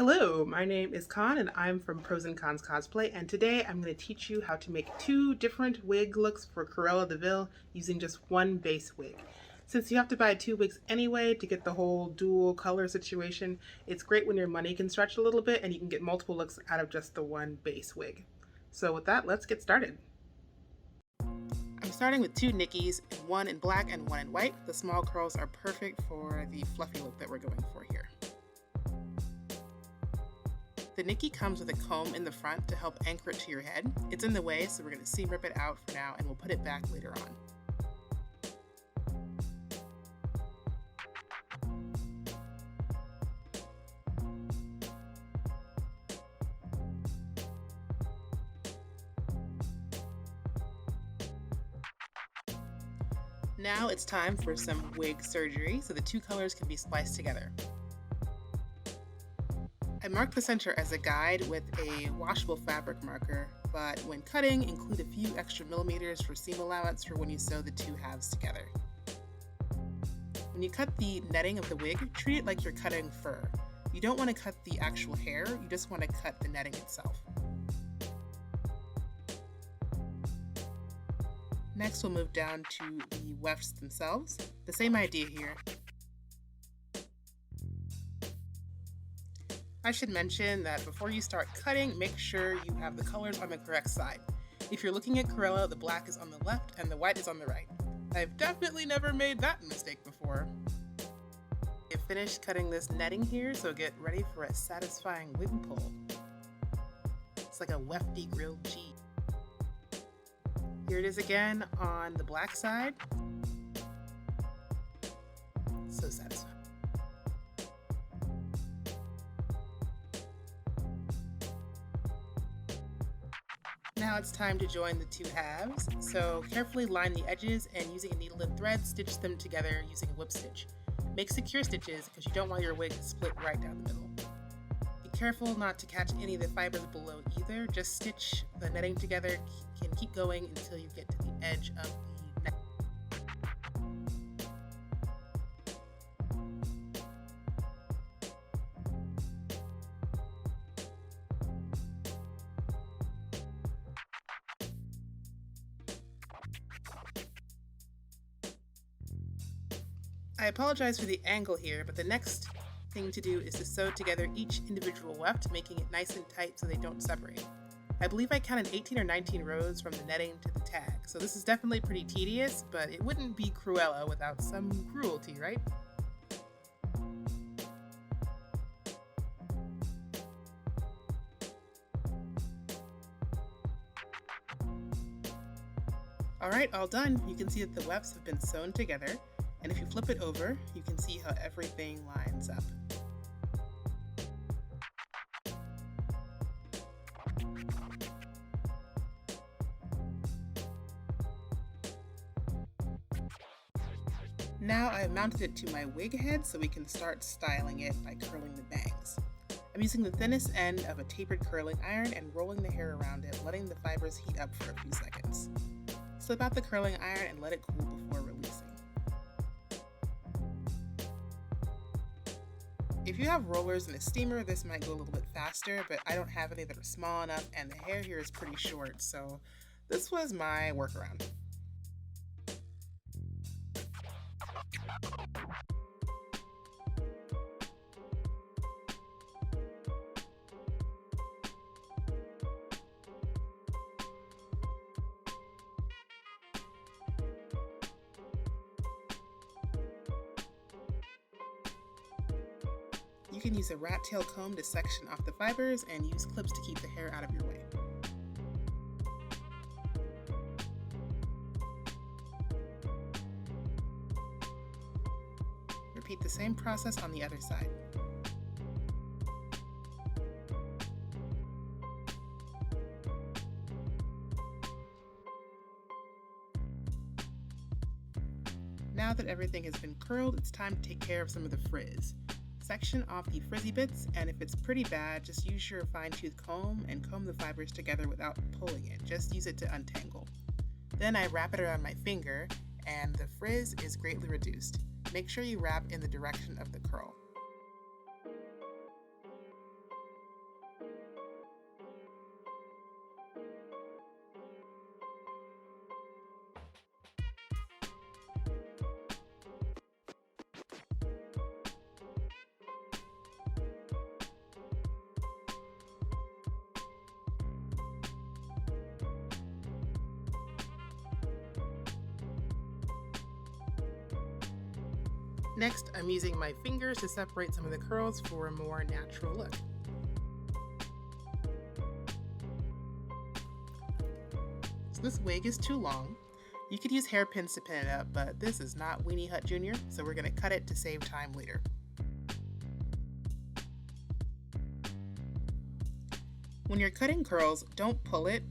Hello, my name is Con and I'm from Pros and Cons Cosplay, and today I'm going to teach you how to make two different wig looks for Cruella de Vil using just one base wig. Since you have to buy two wigs anyway to get the whole dual color situation, it's great when your money can stretch a little bit and you can get multiple looks out of just the one base wig. So with that, let's get started. I'm starting with two Nickies, one in black and one in white. The small curls are perfect for the fluffy look that we're going for here. The Nicki comes with a comb in the front to help anchor it to your head. It's in the way, so we're going to seam rip it out for now and we'll put it back later on. Now it's time for some wig surgery so the two colors can be spliced together. I marked the center as a guide with a washable fabric marker, but when cutting, include a few extra millimeters for seam allowance for when you sew the two halves together. When you cut the netting of the wig, treat it like you're cutting fur. You don't want to cut the actual hair, you just want to cut the netting itself. Next, we'll move down to the wefts themselves. The same idea here. I should mention that before you start cutting, make sure you have the colors on the correct side. If you're looking at Cruella, the black is on the left and the white is on the right. I've definitely never made that mistake before. I've finished cutting this netting here, so get ready for a satisfying wig pull. It's like a wefty grilled cheese. Here it is again on the black side. So satisfying. Now it's time to join the two halves. So carefully line the edges and using a needle and thread, stitch them together using a whip stitch. Make secure stitches because you don't want your wig to split right down the middle. Be careful not to catch any of the fibers below either. Just stitch the netting together and keep going until you get to the edge of the neck. I apologize for the angle here, but the next thing to do is to sew together each individual weft, making it nice and tight so they don't separate. I believe I counted 18 or 19 rows from the netting to the tag, so this is definitely pretty tedious, but it wouldn't be Cruella without some cruelty, right? Alright, all done. You can see that the wefts have been sewn together. And if you flip it over, you can see how everything lines up. Now I've mounted it to my wig head so we can start styling it by curling the bangs. I'm using the thinnest end of a tapered curling iron and rolling the hair around it, letting the fibers heat up for a few seconds. Slip out the curling iron and let it cool before releasing. If you have rollers and a steamer, this might go a little bit faster, but I don't have any that are small enough and the hair here is pretty short, so this was my workaround. You can use a rat tail comb to section off the fibers and use clips to keep the hair out of your way. Repeat the same process on the other side. Now that everything has been curled, it's time to take care of some of the frizz. Section off the frizzy bits, and if it's pretty bad, just use your fine-tooth comb and comb the fibers together without pulling it. Just use it to untangle. Then I wrap it around my finger, and the frizz is greatly reduced. Make sure you wrap in the direction of the curl. Next, I'm using my fingers to separate some of the curls for a more natural look. So this wig is too long. You could use hairpins to pin it up, but this is not Weenie Hut Jr., so we're going to cut it to save time later. When you're cutting curls, don't pull it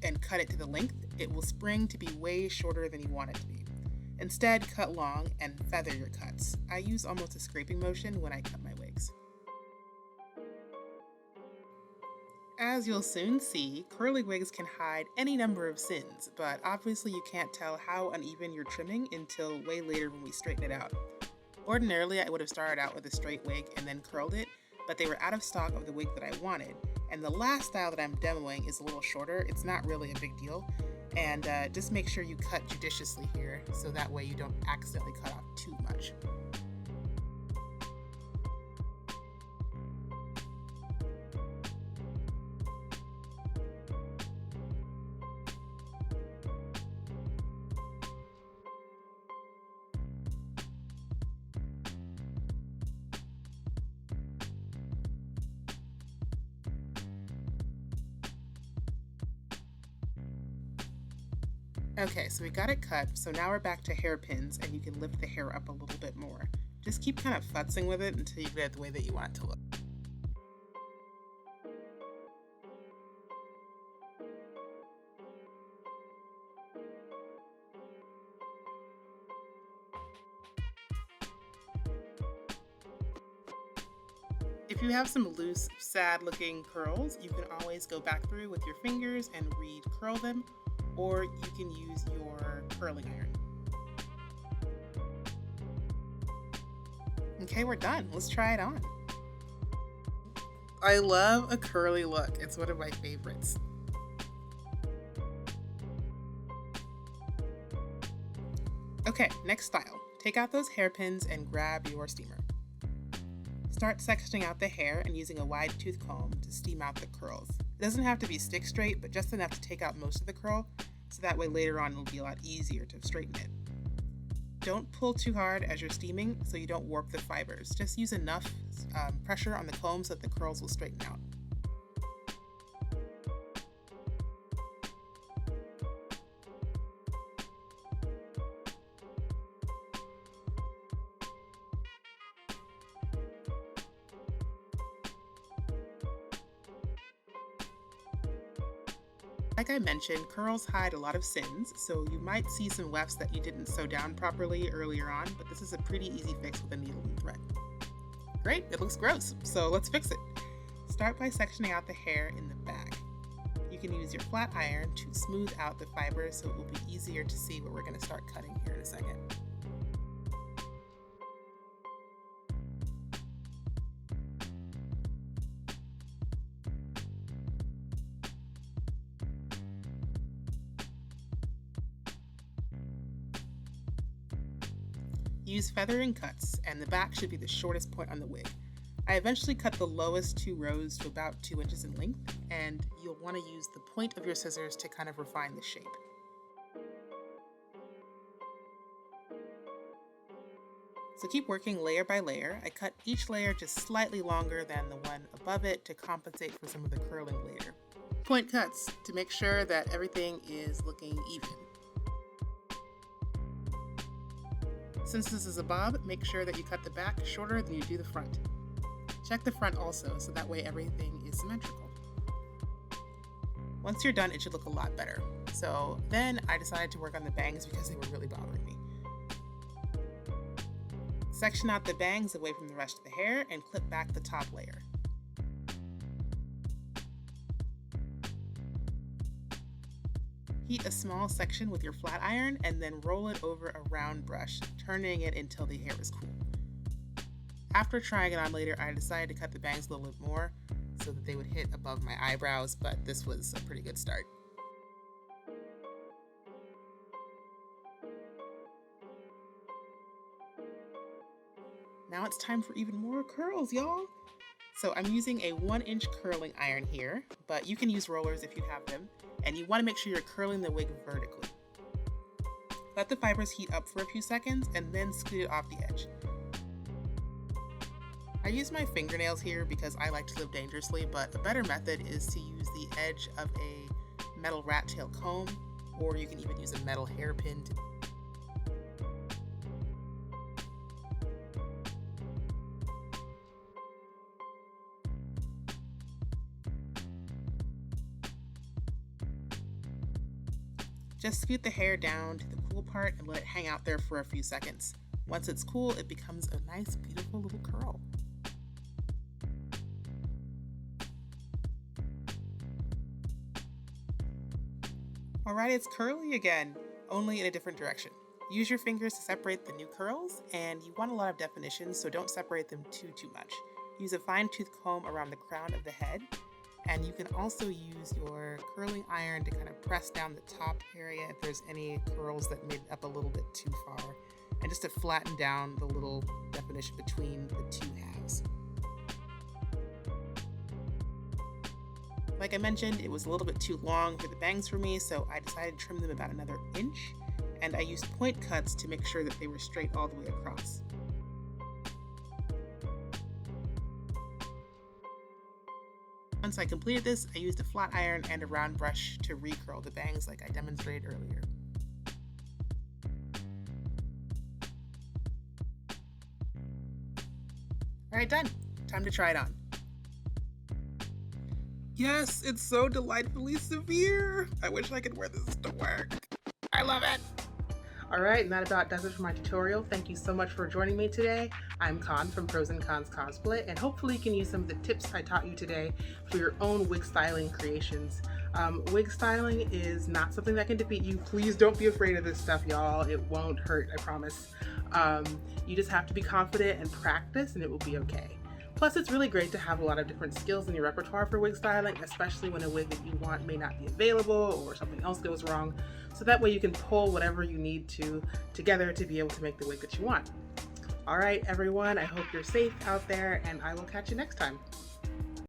and cut it to the length. It will spring to be way shorter than you want it to be. Instead, cut long and feather your cuts. I use almost a scraping motion when I cut my wigs. As you'll soon see, curly wigs can hide any number of sins, but obviously you can't tell how uneven you're trimming until way later when we straighten it out. Ordinarily, I would have started out with a straight wig and then curled it, but they were out of stock of the wig that I wanted. And the last style that I'm demoing is a little shorter. It's not really a big deal. And just make sure you cut judiciously here, so that way you don't accidentally cut off too much. Okay, so we got it cut, so now we're back to hairpins and you can lift the hair up a little bit more. Just keep kind of futzing with it until you get it the way that you want it to look. If you have some loose, sad-looking curls, you can always go back through with your fingers and re-curl them, or you can use your curling iron. Okay, we're done. Let's try it on. I love a curly look. It's one of my favorites. Okay, next style. Take out those hairpins and grab your steamer. Start sectioning out the hair and using a wide tooth comb to steam out the curls. It doesn't have to be stick straight, but just enough to take out most of the curl, so that way later on it'll be a lot easier to straighten it. Don't pull too hard as you're steaming so you don't warp the fibers. Just use enough pressure on the comb so that the curls will straighten out. Like I mentioned, curls hide a lot of sins, so you might see some wefts that you didn't sew down properly earlier on, but this is a pretty easy fix with a needle and thread. Great, it looks gross, so let's fix it. Start by sectioning out the hair in the back. You can use your flat iron to smooth out the fibers so it will be easier to see what we're going to start cutting here in a second. Use feathering cuts, and the back should be the shortest point on the wig. I eventually cut the lowest 2 rows to about 2 inches in length, and you'll want to use the point of your scissors to kind of refine the shape. So keep working layer by layer. I cut each layer just slightly longer than the one above it to compensate for some of the curling later. Point cuts to make sure that everything is looking even. Since this is a bob, make sure that you cut the back shorter than you do the front. Check the front also, so that way everything is symmetrical. Once you're done, it should look a lot better. So then I decided to work on the bangs because they were really bothering me. Section out the bangs away from the rest of the hair and clip back the top layer. Heat a small section with your flat iron and then roll it over a round brush, turning it until the hair is cool. After trying it on later, I decided to cut the bangs a little bit more so that they would hit above my eyebrows, but this was a pretty good start. Now it's time for even more curls, y'all. So I'm using a 1-inch curling iron here, but you can use rollers if you have them, and you want to make sure you're curling the wig vertically. Let the fibers heat up for a few seconds and then scoot it off the edge. I use my fingernails here because I like to live dangerously, but a better method is to use the edge of a metal rat tail comb, or you can even use a metal hairpin to just scoot the hair down to the cool part and let it hang out there for a few seconds. Once it's cool, it becomes a nice, beautiful little curl. Alright, it's curly again, only in a different direction. Use your fingers to separate the new curls, and you want a lot of definition, so don't separate them too much. Use a fine-tooth comb around the crown of the head, and you can also use your curling iron to kind of press down the top area if there's any curls that made up a little bit too far, and just to flatten down the little definition between the two halves. Like I mentioned, it was a little bit too long for the bangs for me, so I decided to trim them about another inch, and I used point cuts to make sure that they were straight all the way across. Once I completed this, I used a flat iron and a round brush to recurl the bangs like I demonstrated earlier. Alright, done. Time to try it on. Yes, it's so delightfully severe. I wish I could wear this to work. I love it. Alright, and that about does it for my tutorial. Thank you so much for joining me today. I'm Con from Pros and Cons Cosplay, and hopefully you can use some of the tips I taught you today for your own wig styling creations. Wig styling is not something that can defeat you. Please don't be afraid of this stuff, y'all. It won't hurt, I promise. You just have to be confident and practice, and it will be okay. Plus, it's really great to have a lot of different skills in your repertoire for wig styling, especially when a wig that you want may not be available or something else goes wrong. So that way you can pull whatever you need to together to be able to make the wig that you want. All right, everyone, I hope you're safe out there, and I will catch you next time.